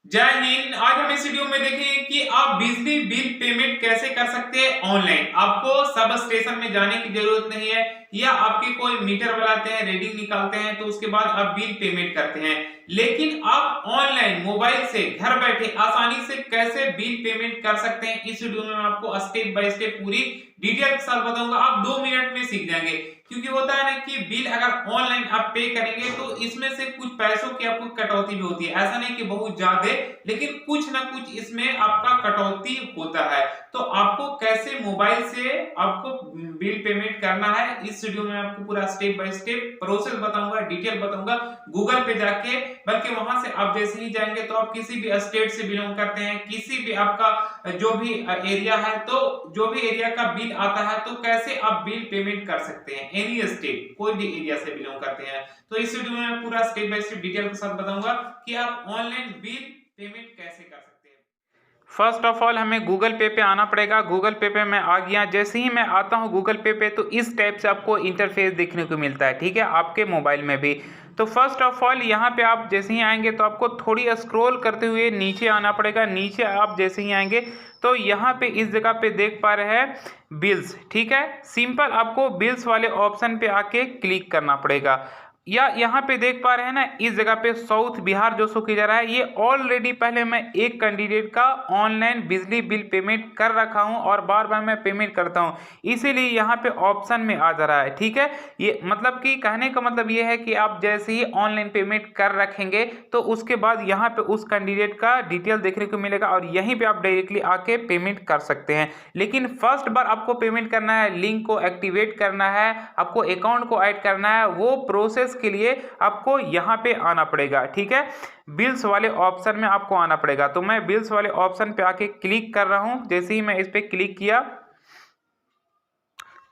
जय हिंद। आज हम इस वीडियो में देखेंगे कि आप बिजली बिल पेमेंट कैसे कर सकते हैं ऑनलाइन। आपको सब स्टेशन में जाने की जरूरत नहीं है, या आपके कोई मीटर बनाते हैं, रीडिंग निकालते हैं, तो उसके बाद आप बिल पेमेंट करते हैं। लेकिन आप ऑनलाइन मोबाइल से घर बैठे आसानी से कैसे बिल पेमेंट कर सकते हैं, इस वीडियो में मैं आपको स्टेप बाय स्टेप पूरी डिटेल के साथ बताऊंगा। आप 2 मिनट में सीख जाएंगे। क्योंकि होता है ना कि बिल अगर ऑनलाइन आप पे करेंगे तो इसमें से कुछ पैसों की आपको कटौती भी होती है। ऐसा नहीं कि बहुत ज्यादा, लेकिन कुछ ना कुछ इसमें आपका कटौती होता है। तो आपको कैसे मोबाइल से आपको बिल पेमेंट करना है, इस वीडियो में आपको पूरा स्टेप बाय स्टेप प्रोसेस बताऊंगा, डिटेल बताऊंगा। गूगल पे जाके, बल्कि वहां से आप जैसे ही जाएंगे तो आप किसी भी स्टेट से बिलोंग करते हैं, किसी भी आपका जो भी एरिया है, तो जो भी एरिया का बिल आता है तो कैसे आप बिल पेमेंट कर सकते हैं। एनी स्टेट, कोई भी एरिया से बिलोंग करते हैं, तो इस वीडियो में मैं पूरा स्टेप बाय स्टेप डिटेल के साथ बताऊंगा कि आप ऑनलाइन बिल पेमेंट कैसे कर सकते हैं। फर्स्ट ऑफ ऑल हमें गूगल पे पे आना पड़ेगा। गूगल पे पे मैं आ गया। जैसे ही मैं आता हूँ गूगल पे पे, तो इस टाइप से आपको इंटरफेस देखने को मिलता है, ठीक है, आपके मोबाइल में भी। तो फर्स्ट ऑफ ऑल यहाँ पे आप जैसे ही आएंगे तो आपको थोड़ी स्क्रॉल करते हुए नीचे आना पड़ेगा। नीचे आप जैसे ही आएंगे तो यहाँ पे इस जगह पे देख पा रहे हैं बिल्स, ठीक है। सिंपल आपको बिल्स वाले ऑप्शन पे आके क्लिक करना पड़ेगा। या यहाँ पे देख पा रहे हैं ना, इस जगह पे साउथ बिहार जो शो किया जा रहा है, ये ऑलरेडी पहले मैं एक कैंडिडेट का ऑनलाइन बिजली बिल पेमेंट कर रखा हूँ और बार बार मैं पेमेंट करता हूँ, इसीलिए यहाँ पे ऑप्शन में आ जा रहा है, ठीक है। ये मतलब कि कहने का मतलब ये है कि आप जैसे ही ऑनलाइन पेमेंट कर रखेंगे तो उसके बाद यहाँ पे उस कैंडिडेट का डिटेल देखने को मिलेगा और यहीं पे आप डायरेक्टली आके पेमेंट कर सकते हैं। लेकिन फर्स्ट बार आपको पेमेंट करना है, लिंक को एक्टिवेट करना है, आपको अकाउंट को ऐड करना है, वो प्रोसेस के लिए आपको यहां पे आना पड़ेगा, ठीक है। बिल्स वाले ऑप्शन में आपको आना पड़ेगा। तो मैं बिल्स वाले ऑप्शन पे आके क्लिक कर रहा हूं। जैसे ही मैं इस पे क्लिक किया,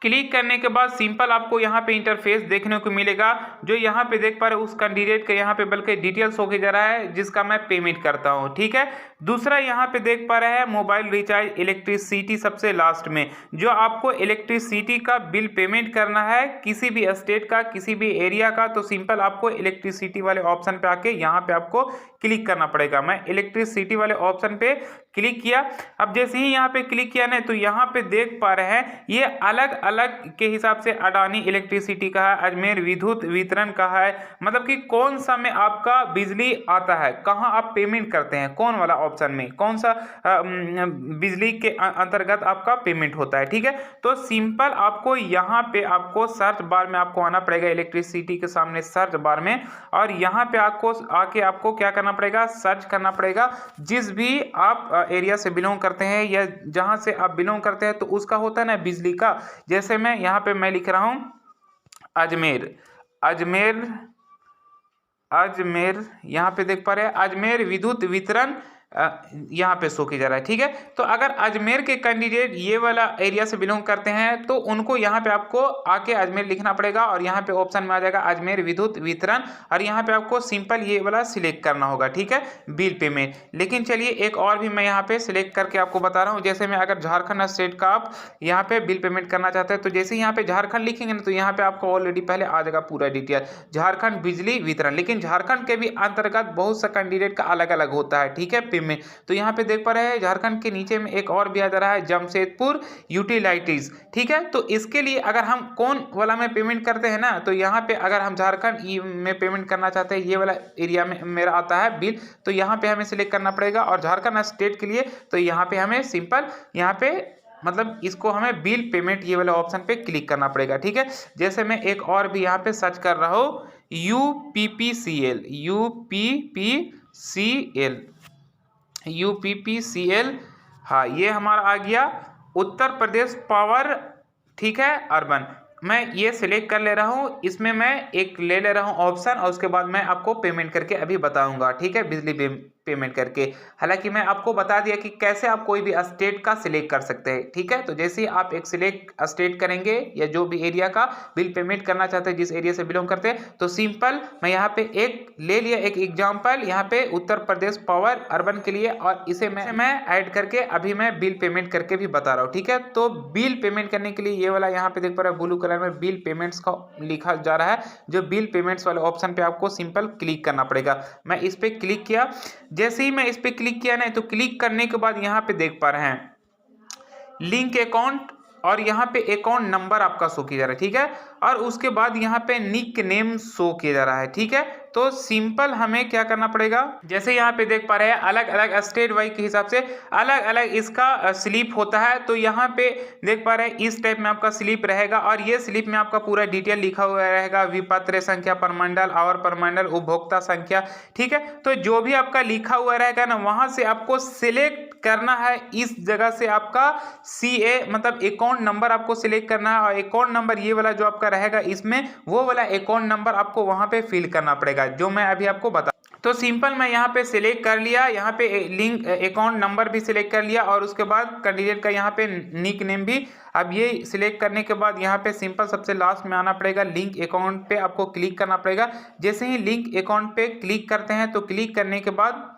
क्लिक करने के बाद सिंपल आपको यहाँ पे इंटरफेस देखने को मिलेगा। जो यहाँ पे देख पा रहे उस कैंडिडेट का यहाँ पे बल्कि डिटेल्स होके जा रहा है जिसका मैं पेमेंट करता हूँ, ठीक है। दूसरा यहाँ पे देख पा रहे हैं मोबाइल रिचार्ज इलेक्ट्रिसिटी सबसे लास्ट में, जो आपको इलेक्ट्रिसिटी का बिल पेमेंट करना है किसी भी स्टेट का, किसी भी एरिया का, तो सिंपल आपको इलेक्ट्रिसिटी वाले ऑप्शन पे आके यहाँ पे आपको क्लिक करना पड़ेगा। मैं इलेक्ट्रिसिटी वाले ऑप्शन पे क्लिक किया। अब जैसे ही यहाँ पे क्लिक किया ना, तो यहाँ पे देख पा रहे हैं ये अलग अलग के हिसाब से अडानी इलेक्ट्रिसिटी का है, अजमेर विद्युत वितरण का है। मतलब कि कौन सा में आपका बिजली आता है, कहाँ आप पेमेंट करते हैं, कौन वाला ऑप्शन में कौन सा बिजली के अंतर्गत आपका पेमेंट होता है, ठीक है। तो सिंपल आपको यहाँ पे आपको सर्च बार में आपको आना पड़ेगा, इलेक्ट्रिसिटी के सामने सर्च बार में, और यहाँ पे आपको आके आपको क्या करना पड़ेगा, सर्च करना पड़ेगा। जिस भी आप एरिया से बिलोंग करते हैं या जहां से आप बिलोंग करते हैं, तो उसका होता है ना बिजली का। जैसे मैं यहाँ पे मैं लिख रहा हूं अजमेर, अजमेर, अजमेर, यहाँ पे देख पा रहे हैं अजमेर विद्युत वितरण यहाँ पे शो किया जा रहा है, ठीक है। तो अगर अजमेर के कैंडिडेट ये वाला एरिया से बिलोंग करते हैं तो उनको यहाँ पे आपको आके अजमेर लिखना पड़ेगा और यहाँ पे ऑप्शन में आ जाएगा अजमेर विद्युत वितरण, और यहाँ पे आपको सिंपल ये वाला सिलेक्ट करना होगा, ठीक है, बिल पेमेंट। लेकिन चलिए एक और भी मैं यहाँ पे सिलेक्ट करके आपको बता रहा हूँ। जैसे मैं अगर झारखंड स्टेट का आप यहाँ पे बिल पेमेंट करना चाहते हैं, तो जैसे यहाँ पे झारखंड लिखेंगे ना, तो यहाँ पे आपको ऑलरेडी पहले आ जाएगा पूरा डिटेल झारखंड बिजली वितरण। लेकिन झारखंड के भी अंतर्गत बहुत सा कैंडिडेट का अलग अलग होता है, ठीक है, में। तो यहाँ पे देख पा रहे हैं झारखंड के नीचे में एक और भी आ जा रहा है जमशेदपुर यूटिलाइटीज, ठीक है। तो इसके लिए अगर हम कौन वाला में पेमेंट करते हैं ना, तो यहाँ पे अगर हम झारखंड में पेमेंट करना चाहते हैं, ये वाला एरिया में मेरा आता है बिल, तो यहाँ पे हमें सिलेक्ट करना पड़ेगा। और झारखंड स्टेट के लिए तो यहाँ पे हमें सिंपल यहाँ पे मतलब इसको हमें बिल पेमेंट ये वाला ऑप्शन पे क्लिक करना पड़ेगा, ठीक है। जैसे मैं एक और भी यहाँ पे सर्च कर रहा हूँ UPPCL, UPPCL, UPPCL, हाँ ये हमारा आ गया उत्तर प्रदेश पावर, ठीक है, अर्बन। मैं ये सिलेक्ट कर ले रहा हूँ, इसमें मैं एक ले रहा हूँ ऑप्शन, और उसके बाद मैं आपको पेमेंट करके अभी बताऊंगा, ठीक है, बिजली पेमेंट करके। हालांकि मैं आपको बता दिया कि कैसे आप कोई भी स्टेट का सिलेक्ट कर सकते हैं, ठीक है। तो जैसे ही आप एक सिलेक्ट स्टेट करेंगे या जो भी एरिया का बिल पेमेंट करना चाहते हैं, जिस एरिया से बिलोंग करते हैं, तो सिंपल मैं यहाँ पे एक ले लिया एक एग्जाम्पल यहाँ पे उत्तर प्रदेश पावर अर्बन के लिए, और इसे मैं ऐड करके अभी मैं बिल पेमेंट करके भी बता रहा हूँ, ठीक है। तो बिल पेमेंट करने के लिए ये वाला यहाँ पे देख पा रहे हैं ब्लू कलर में बिल पेमेंट्स का लिखा जा रहा है, जो बिल पेमेंट्स वाले ऑप्शन पे आपको सिंपल क्लिक करना पड़ेगा। मैं इस पे क्लिक किया। जैसे ही मैं इस पे क्लिक किया ना, तो क्लिक करने के बाद यहाँ पे देख पा रहे हैं लिंक अकाउंट और यहाँ पे अकाउंट नंबर आपका शो किया जा रहा है, ठीक है। और उसके बाद यहाँ पे निक नेम शो किया जा रहा है, ठीक है। तो सिंपल हमें क्या करना पड़ेगा, जैसे यहाँ पे देख पा रहे हैं अलग अलग स्टेट वाइज के हिसाब से अलग अलग इसका स्लिप होता है। तो यहाँ पे देख पा रहे हैं इस टाइप में आपका स्लिप रहेगा और ये स्लिप में आपका पूरा डिटेल लिखा हुआ रहेगा, विपत्र संख्या, परमंडल, आवर परमंडल, उपभोक्ता संख्या, ठीक है। तो जो भी आपका लिखा हुआ रहेगा ना, वहां से आपको सिलेक्ट करना है इस जगह से आपका CA मतलब अकाउंट नंबर आपको सिलेक्ट करना है। और अकाउंट नंबर ये वाला जो आपका रहेगा इसमें, वो वाला अकाउंट नंबर आपको वहां पे फिल करना पड़ेगा, जो मैं अभी आपको बता। तो सिंपल मैं यहाँ पे सिलेक्ट कर लिया, यहाँ पे लिंक अकाउंट नंबर भी सिलेक्ट कर लिया और उसके बाद कैंडिडेट का यहाँ पे निक नेम भी। अब ये सिलेक्ट करने के बाद यहाँ पे सिंपल सबसे लास्ट में आना पड़ेगा, लिंक अकाउंट पे आपको क्लिक करना पड़ेगा। जैसे ही लिंक अकाउंट पे क्लिक करते हैं तो क्लिक करने के बाद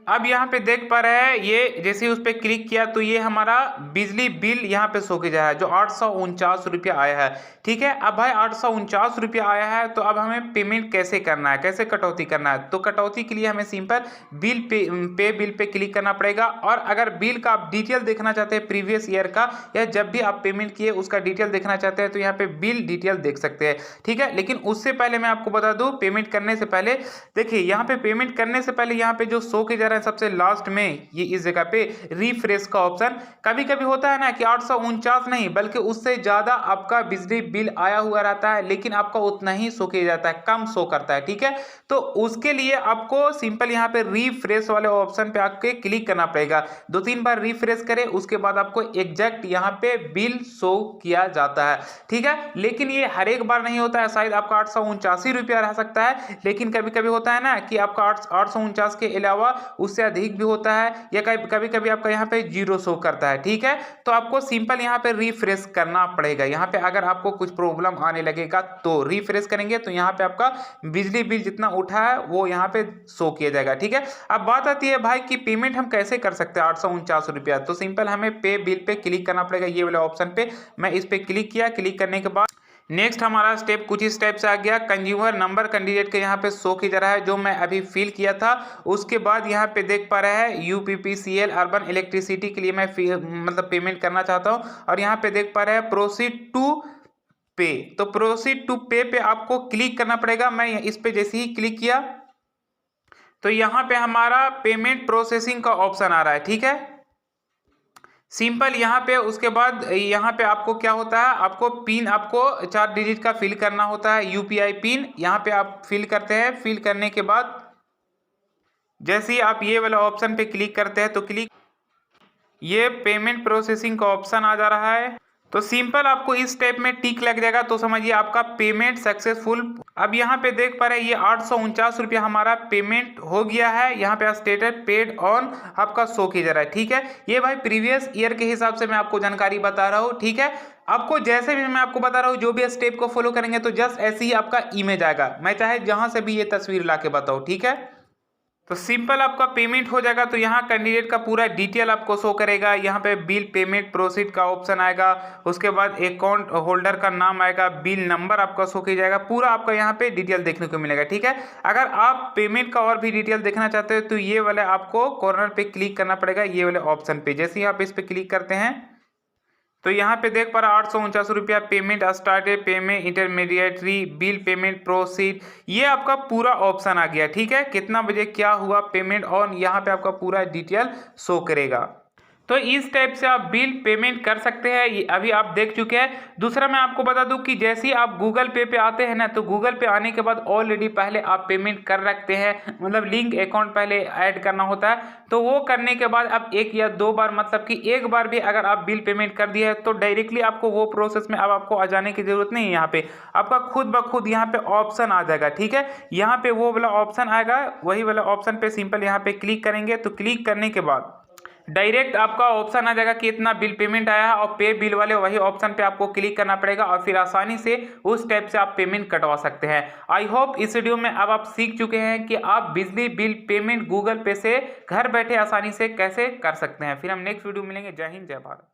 अब यहाँ पे देख पा रहे हैं ये जैसे उस पर क्लिक किया तो ये हमारा बिजली बिल यहाँ पे शो किया जा रहा है जो 849 रुपया आया है, ठीक है। अब भाई 849 रुपया आया है, तो अब हमें पेमेंट कैसे करना है, कैसे कटौती करना है। तो कटौती के लिए हमें simple bill pay bill pay click करना पड़ेगा। और अगर बिल का आप डिटेल देखना चाहते हैं प्रीवियस ईयर का, या जब भी आप पेमेंट किए उसका डिटेल देखना चाहते हैं, तो यहाँ पे बिल डिटेल देख सकते हैं, ठीक है। लेकिन उससे पहले मैं आपको बता दूं, पेमेंट करने से पहले देखिए यहाँ पे पेमेंट करने से पहले यहाँ पे जो शो किया जा रहा है सबसे लास्ट में, ये इस जगह पे रिफ्रेश का ऑप्शन। कभी कभी होता है ना कि 849 नहीं बल्कि उससे ज्यादा आपका बिजली बिल आया हुआ रहता है, लेकिन आपका उतना ही शो किया जाता है, कम शो करता है, ठीक है। तो उसके लिए आपको सिंपल यहाँ पे रिफ्रेश वाले ऑप्शन पे आके क्लिक करना पड़ेगा। 2-3 बार रिफ्रेश करें, उसके बाद आपको एग्जैक्ट यहाँ पे बिल शो किया जाता है, ठीक है। लेकिन ये हर एक बार नहीं होता है, शायद आपका 849 रुपया रह सकता है, लेकिन कभी कभी होता है ना कि आपका 849 के अलावा उससे अधिक भी होता है, या कभी कभी आपका यहाँ पे 0 शो करता है, ठीक है। तो आपको सिंपल यहाँ पे रिफ्रेश करना पड़ेगा। यहाँ पे अगर आपको कुछ प्रॉब्लम आने लगेगा तो रिफ्रेश करेंगे तो यहाँ पे आपका बिजली बिल जितना उठा है वो यहाँ पे शो किया जाएगा, ठीक है। अब बात आती है भाई कि पेमेंट हम कैसे कर सकते हैं 849 रुपया। तो सिंपल हमें पे बिल पे क्लिक करना पड़ेगा, ये वाले ऑप्शन पे। मैं इस पे क्लिक किया, क्लिक करने के बाद नेक्स्ट हमारा स्टेप कुछ इस टाइप से आ गया। कंज्यूमर नंबर कैंडिडेट के यहाँ पे शो की जा रहा है, जो मैं अभी फिल किया था। उसके बाद यहाँ पे देख पा रहे हैं UPPCL अर्बन इलेक्ट्रिसिटी के लिए मैं मतलब पेमेंट करना चाहता हूँ। और यहाँ पे देख पा रहे हैं प्रोसीड टू पे। तो प्रोसीड टू पे पे आपको क्लिक करना पड़ेगा। मैं इस पे जैसे ही क्लिक किया तो यहाँ पे हमारा पेमेंट प्रोसेसिंग का ऑप्शन आ रहा है, ठीक है। सिंपल यहाँ पे उसके बाद यहाँ पे आपको क्या होता है, आपको पिन आपको 4 डिजिट का फिल करना होता है, UPI पिन। यहाँ पे आप फिल करते हैं। फिल करने के बाद जैसे ही आप ये वाला ऑप्शन पे क्लिक करते हैं तो ये पेमेंट प्रोसेसिंग का ऑप्शन आ जा रहा है। तो सिंपल आपको इस स्टेप में टिक लग जाएगा तो समझिए आपका पेमेंट सक्सेसफुल। अब यहाँ पे देख पा रहे हैं ये 849 रुपया हमारा पेमेंट हो गया है। यहाँ पे स्टेटस पेड ऑन आपका शो किया जा रहा है, ठीक है। ये भाई प्रीवियस ईयर के हिसाब से मैं आपको जानकारी बता रहा हूँ, ठीक है। आपको जैसे भी मैं आपको बता रहा हूँ, जो भी स्टेप को फॉलो करेंगे तो जस्ट ऐसे ही आपका इमेज आएगा। मैं चाहे जहां से भी ये तस्वीर ला के बताऊँ, ठीक है। तो सिंपल आपका पेमेंट हो जाएगा। तो यहाँ कैंडिडेट का पूरा डिटेल आपको शो करेगा। यहाँ पे बिल पेमेंट प्रोसीड का ऑप्शन आएगा, उसके बाद अकाउंट होल्डर का नाम आएगा, बिल नंबर आपका शो किया जाएगा, पूरा आपका यहाँ पे डिटेल देखने को मिलेगा, ठीक है। अगर आप पेमेंट का और भी डिटेल देखना चाहते हो तो ये वाले आपको कॉर्नर पे क्लिक करना पड़ेगा, ये वाले ऑप्शन पे। जैसे ही आप इस पे क्लिक करते हैं तो यहाँ पे देख पा रहा 849 रुपया payment started, payment intermediary, bill payment proceed, ये आपका पूरा ऑप्शन आ गया, ठीक है। कितना बजे क्या हुआ पेमेंट ऑन, यहाँ पे आपका पूरा डिटेल शो करेगा। तो इस टाइप से आप बिल पेमेंट कर सकते हैं, ये अभी आप देख चुके हैं। दूसरा मैं आपको बता दूं कि जैसे ही आप गूगल पे पे आते हैं ना, तो गूगल पे आने के बाद ऑलरेडी पहले आप पेमेंट कर रखते हैं, मतलब लिंक अकाउंट पहले ऐड करना होता है। तो वो करने के बाद अब 1 या 2 बार, मतलब कि एक बार भी अगर आप बिल पेमेंट कर दिए है तो डायरेक्टली आपको वो प्रोसेस में अब आपको आ जाने की जरूरत नहीं है। यहाँ पे आपका खुद ब खुद यहाँ पे ऑप्शन आ जाएगा, ठीक है। यहाँ पे वो वाला ऑप्शन आएगा, वही वाला ऑप्शन पे सिंपल यहाँ पे क्लिक करेंगे। तो क्लिक करने के बाद डायरेक्ट आपका ऑप्शन आ जाएगा कि इतना बिल पेमेंट आया है, और पे बिल वाले वही ऑप्शन पे आपको क्लिक करना पड़ेगा और फिर आसानी से उस टाइप से आप पेमेंट कटवा सकते हैं। आई होप इस वीडियो में अब आप सीख चुके हैं कि आप बिजली बिल पेमेंट गूगल पे से घर बैठे आसानी से कैसे कर सकते हैं। फिर हम नेक्स्ट वीडियो मिलेंगे। जय हिंद, जय भारत।